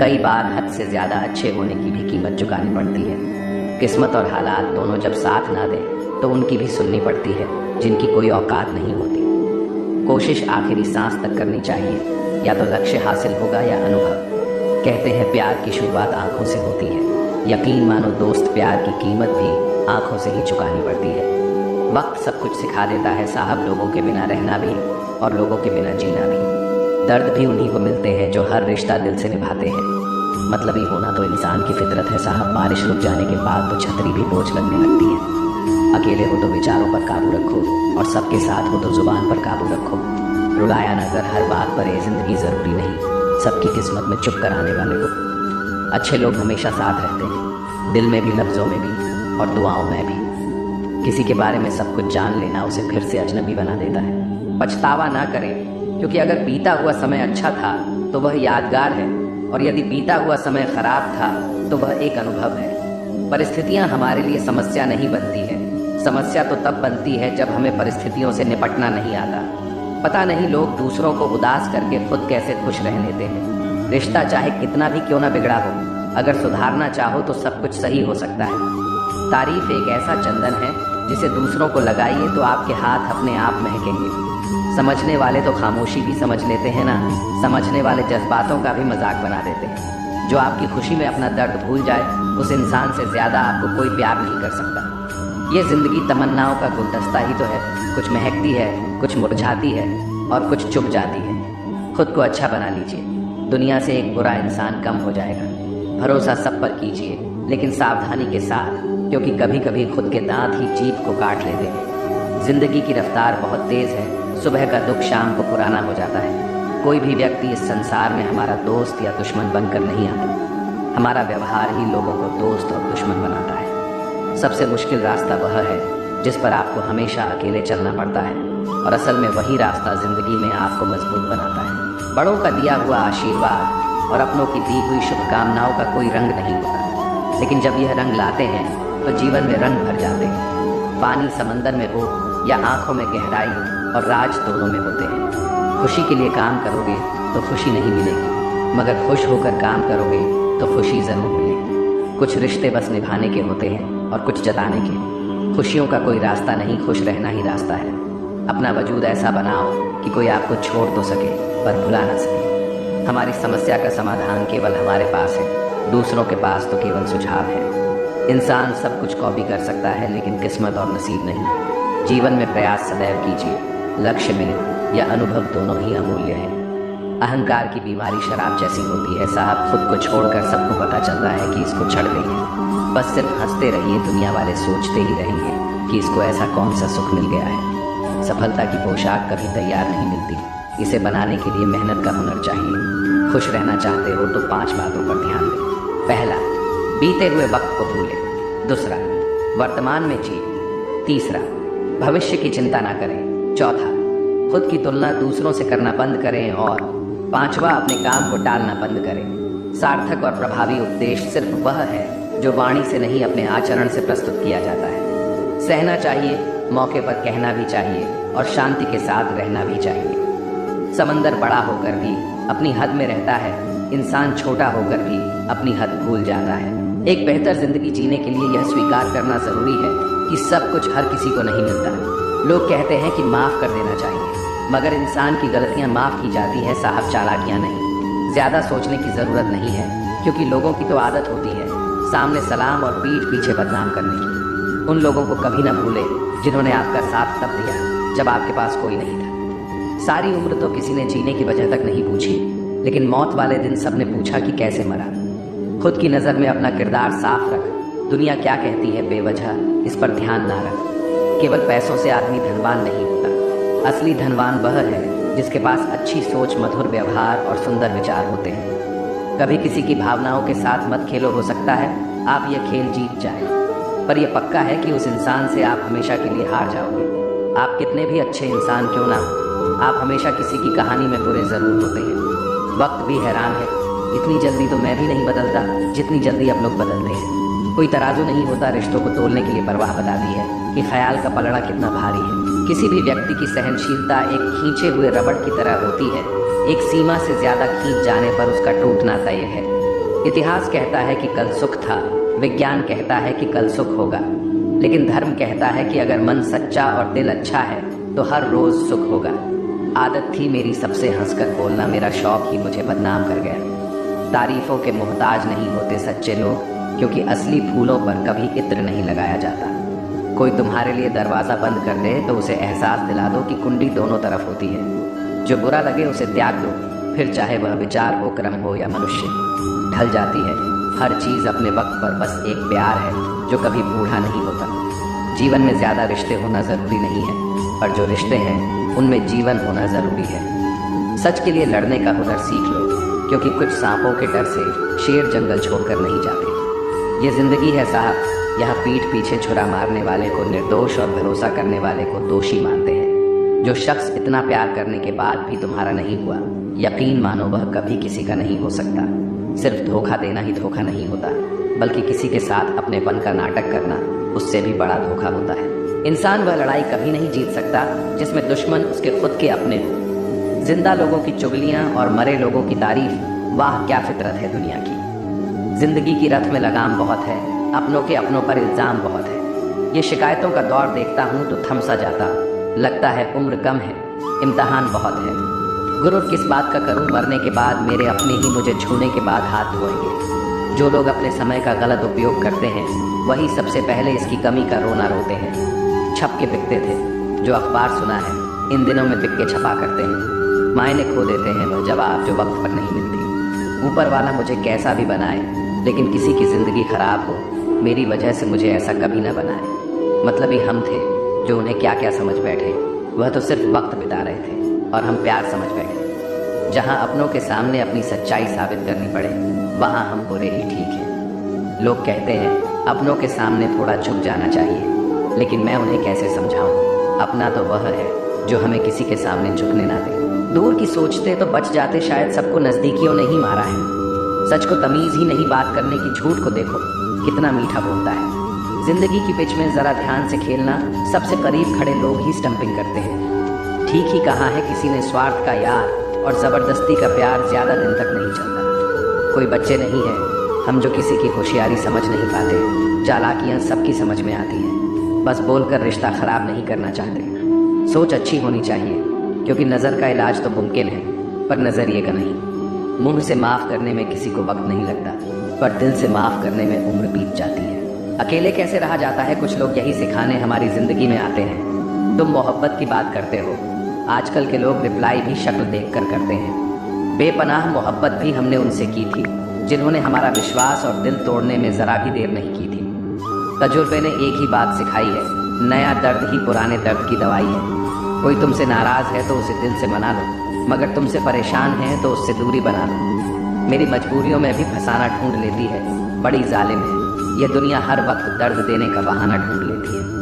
कई बार हद से ज़्यादा अच्छे होने की भी कीमत चुकानी पड़ती है। किस्मत और हालात दोनों जब साथ ना दें तो उनकी भी सुननी पड़ती है, जिनकी कोई औकात नहीं होती। कोशिश आखिरी सांस तक करनी चाहिए, या तो लक्ष्य हासिल होगा या अनुभव। कहते हैं प्यार की शुरुआत आंखों से होती है। यकीन मानो दोस्त, प्यार की कीमत भी आंखों से ही चुकानी पड़ती है। वक्त सब कुछ सिखा देता है साहब, लोगों के बिना रहना भी और लोगों के बिना जीना भी। दर्द भी उन्हीं को मिलते हैं जो हर रिश्ता दिल से निभाते हैं। मतलबी होना तो इंसान की फितरत है साहब। बारिश रुक जाने के बाद तो छतरी भी बोझ लगने लगती है। अकेले हो तो विचारों पर काबू रखो, और सबके साथ हो तो जुबान पर काबू रखो। रुलाया न कर हर बात पर, ये जिंदगी ज़रूरी नहीं सबकी किस्मत में चुप कराने वाले को। अच्छे लोग हमेशा साथ रहते हैं, दिल में भी, लफ्ज़ों में भी और दुआओं में भी। किसी के बारे में सब कुछ जान लेना उसे फिर से अजनबी बना देता है। पछतावा ना करें, क्योंकि अगर बीता हुआ समय अच्छा था तो वह यादगार है, और यदि बीता हुआ समय खराब था तो वह एक अनुभव है। परिस्थितियां हमारे लिए समस्या नहीं बनती है। समस्या तो तब बनती है जब हमें परिस्थितियों से निपटना नहीं आता। पता नहीं लोग दूसरों को उदास करके खुद कैसे खुश रह लेते हैं। रिश्ता चाहे कितना भी क्यों ना बिगड़ा हो, अगर सुधारना चाहो तो सब कुछ सही हो सकता है। तारीफ एक ऐसा चंदन है जिसे दूसरों को लगाइए तो आपके हाथ अपने आप महकेंगे। समझने वाले तो खामोशी भी समझ लेते हैं ना, समझने वाले जज्बातों का भी मजाक बना देते हैं। जो आपकी खुशी में अपना दर्द भूल जाए, उस इंसान से ज़्यादा आपको कोई प्यार नहीं कर सकता। ये ज़िंदगी तमन्नाओं का गुलदस्ता ही तो है। कुछ महकती है, कुछ मुरझाती है और कुछ चुप जाती है। खुद को अच्छा बना लीजिए, दुनिया से एक बुरा इंसान कम हो जाएगा। भरोसा सब पर कीजिए, लेकिन सावधानी के साथ, क्योंकि कभी कभी खुद के दांत ही जीभ को काट लेते हैं। जिंदगी की रफ्तार बहुत तेज़ है। सुबह का दुख शाम को पुराना हो जाता है। कोई भी व्यक्ति इस संसार में हमारा दोस्त या दुश्मन बनकर नहीं आता। हमारा व्यवहार ही लोगों को दोस्त और दुश्मन बनाता है। सबसे मुश्किल रास्ता वह है जिस पर आपको हमेशा अकेले चलना पड़ता है, और असल में वही रास्ता ज़िंदगी में आपको मजबूत बनाता है। बड़ों का दिया हुआ आशीर्वाद और अपनों की दी हुई शुभकामनाओं का कोई रंग नहीं होता, लेकिन जब यह रंग लाते हैं तो जीवन में रंग भर जाते हैं। पानी समंदर में हो या आंखों में गहराई, और राज दोनों में होते हैं। खुशी के लिए काम करोगे तो खुशी नहीं मिलेगी, मगर खुश होकर काम करोगे तो खुशी ज़रूर मिलेगी। कुछ रिश्ते बस निभाने के होते हैं और कुछ जताने के। खुशियों का कोई रास्ता नहीं, खुश रहना ही रास्ता है। अपना वजूद ऐसा बनाओ कि कोई आपको छोड़ तो सके पर भुला ना सके। हमारी समस्या का समाधान केवल हमारे पास है, दूसरों के पास तो केवल सुझाव है। इंसान सब कुछ कॉपी कर सकता है, लेकिन किस्मत और नसीब नहीं। जीवन में प्रयास सदैव कीजिए, लक्ष्य मिले या अनुभव दोनों ही अमूल्य है। अहंकार की बीमारी शराब जैसी होती है साहब। खुद को छोड़कर सबको पता चलता है कि इसको चढ़ गई है। बस सिर्फ हंसते रहिए, दुनिया वाले सोचते ही रहेंगे कि इसको ऐसा कौन सा सुख मिल गया है। सफलता की पोशाक कभी तैयार नहीं मिलती, इसे बनाने के लिए मेहनत का हुनर चाहिए। खुश रहना चाहते हो तो 5 बातों पर ध्यान दें। पहला, बीते हुए वक्त को भूलें। दूसरा, वर्तमान में जिए। तीसरा, भविष्य की चिंता ना करें। चौथा, खुद की तुलना दूसरों से करना बंद करें। और पांचवा, अपने काम को टालना बंद करें। सार्थक और प्रभावी उपदेश सिर्फ वह है जो वाणी से नहीं, अपने आचरण से प्रस्तुत किया जाता है। सहना चाहिए, मौके पर कहना भी चाहिए, और शांति के साथ रहना भी चाहिए। समंदर बड़ा होकर भी अपनी हद में रहता है, इंसान छोटा होकर भी अपनी हद भूल जाता है। एक बेहतर जिंदगी जीने के लिए यह स्वीकार करना जरूरी है कि सब कुछ हर किसी को नहीं मिलता। लोग कहते हैं कि माफ़ कर देना चाहिए, मगर इंसान की गलतियां माफ़ की जाती है साहब, चालाकियां नहीं। ज़्यादा सोचने की ज़रूरत नहीं है, क्योंकि लोगों की तो आदत होती है सामने सलाम और पीठ पीछे बदनाम करने की। उन लोगों को कभी ना भूले जिन्होंने आपका साथ तब दिया जब आपके पास कोई नहीं था। सारी उम्र तो किसी ने जीने की वजह तक नहीं पूछी, लेकिन मौत वाले दिन सबने पूछा कि कैसे मरा। खुद की नज़र में अपना किरदार साफ रख। दुनिया क्या कहती है बेवजह, इस पर ध्यान ना रख। केवल पैसों से आदमी धनवान नहीं होता। असली धनवान वह है जिसके पास अच्छी सोच, मधुर व्यवहार और सुंदर विचार होते हैं। कभी किसी की भावनाओं के साथ मत खेलो, हो सकता है आप यह खेल जीत जाए, पर यह पक्का है कि उस इंसान से आप हमेशा के लिए हार जाओगे। आप कितने भी अच्छे इंसान क्यों ना हो, आप हमेशा किसी की कहानी में बुरे ज़रूर होते हैं। वक्त भी हैरान है, इतनी जल्दी तो मैं भी नहीं बदलता जितनी जल्दी आप लोग बदलते हैं। कोई तराजू नहीं होता रिश्तों को तोलने के लिए। परवाह बताती है कि ख्याल का पलड़ा कितना भारी है। किसी भी व्यक्ति की सहनशीलता एक खींचे हुए रबड़ की तरह होती है। एक सीमा से ज़्यादा खींच जाने पर उसका टूटना तय है। इतिहास कहता है कि कल सुख था, विज्ञान कहता है कि कल सुख होगा, लेकिन धर्म कहता है कि अगर मन सच्चा और दिल अच्छा है तो हर रोज सुख होगा। आदत थी मेरी सबसे हंसकर बोलना, मेरा शौक ही मुझे बदनाम कर गया। तारीफों के मोहताज नहीं होते सच्चे लोग, क्योंकि असली फूलों पर कभी इत्र नहीं लगाया जाता। कोई तुम्हारे लिए दरवाज़ा बंद कर दे तो उसे एहसास दिला दो कि कुंडी दोनों तरफ होती है। जो बुरा लगे उसे त्याग दो, फिर चाहे वह विचार हो, क्रम हो या मनुष्य। ढल जाती है हर चीज़ अपने वक्त पर, बस एक प्यार है जो कभी बूढ़ा नहीं होता। जीवन में ज़्यादा रिश्ते होना ज़रूरी नहीं है, पर जो रिश्ते हैं उनमें जीवन होना ज़रूरी है। सच के लिए लड़ने का हुनर सीख लो, क्योंकि कुछ सांपों के डर से शेर जंगल छोड़कर नहीं जाते। ये ज़िंदगी है साहब, यहाँ पीठ पीछे छुरा मारने वाले को निर्दोष और भरोसा करने वाले को दोषी मानते हैं। जो शख्स इतना प्यार करने के बाद भी तुम्हारा नहीं हुआ, यकीन मानो वह कभी किसी का नहीं हो सकता। सिर्फ धोखा देना ही धोखा नहीं होता, बल्कि किसी के साथ अपनेपन का नाटक करना उससे भी बड़ा धोखा होता है। इंसान वह लड़ाई कभी नहीं जीत सकता जिसमें दुश्मन उसके खुद के अपने हो। जिंदा लोगों की चुगलियां और मरे लोगों की तारीफ, वाह क्या फितरत है दुनिया की। जिंदगी की रथ में लगाम बहुत है, अपनों के अपनों पर इल्ज़ाम बहुत है। ये शिकायतों का दौर देखता हूँ तो थम सा जाता, लगता है उम्र कम है, इम्तहान बहुत है। गुरूर किस बात का करूँ, मरने के बाद मेरे अपने ही मुझे छूने के बाद हाथ धोएंगे। जो लोग अपने समय का गलत उपयोग करते हैं वही सबसे पहले इसकी कमी का रोना रोते हैं। छप के बिकते थे, जो अखबार सुना है इन दिनों में बिक के छपा करते हैं। मायने खो देते हैं वह जवाब जो वक्त पर नहीं मिलती। ऊपर वाला मुझे कैसा भी बनाए, लेकिन किसी की ज़िंदगी खराब हो मेरी वजह से मुझे ऐसा कभी न बनाए। मतलबी हम थे जो उन्हें क्या क्या समझ बैठे, वह तो सिर्फ वक्त बिता रहे थे और हम प्यार समझ बैठे। जहाँ अपनों के सामने अपनी सच्चाई साबित करनी पड़े, वहाँ हम बुरे ही ठीक हैं। लोग कहते हैं अपनों के सामने थोड़ा झुक जाना चाहिए, लेकिन मैं उन्हें कैसे समझाऊं। अपना तो वह है जो हमें किसी के सामने झुकने ना दे। दूर की सोचते तो बच जाते, शायद सबको नज़दीकियों ने ही मारा है। सच को तमीज़ ही नहीं बात करने की, झूठ को देखो कितना मीठा बोलता है। जिंदगी की पिच में ज़रा ध्यान से खेलना, सबसे करीब खड़े लोग ही स्टंपिंग करते हैं। ठीक ही कहा है किसी ने, स्वार्थ का यार और ज़बरदस्ती का प्यार ज़्यादा दिन तक नहीं चलता। कोई बच्चे नहीं हैं हम जो किसी की होशियारी समझ नहीं पाते। चालाकियाँ सबकी समझ में आती हैं, बस बोलकर रिश्ता ख़राब नहीं करना चाहते। सोच अच्छी होनी चाहिए, क्योंकि नज़र का इलाज तो मुमकिन है पर नज़रिए का नहीं। मुंह से माफ़ करने में किसी को वक्त नहीं लगता, पर दिल से माफ़ करने में उम्र बीत जाती है। अकेले कैसे रहा जाता है, कुछ लोग यही सिखाने हमारी ज़िंदगी में आते हैं। तुम मोहब्बत की बात करते हो, आजकल के लोग रिप्लाई भी शक्ल देखकर करते हैं। बेपनाह मोहब्बत भी हमने उनसे की थी जिन्होंने हमारा विश्वास और दिल तोड़ने में ज़रा भी देर नहीं की थी। तजुर्बे ने एक ही बात सिखाई है, नया दर्द ही पुराने दर्द की दवाई है। कोई तुमसे नाराज़ है तो उसे दिल से मना लो, मगर तुमसे परेशान है तो उससे दूरी बना लो। मेरी मजबूरियों में भी फसाना ढूंढ लेती है, बड़ी जालिम है यह दुनिया, हर वक्त दर्द देने का बहाना ढूंढ लेती है।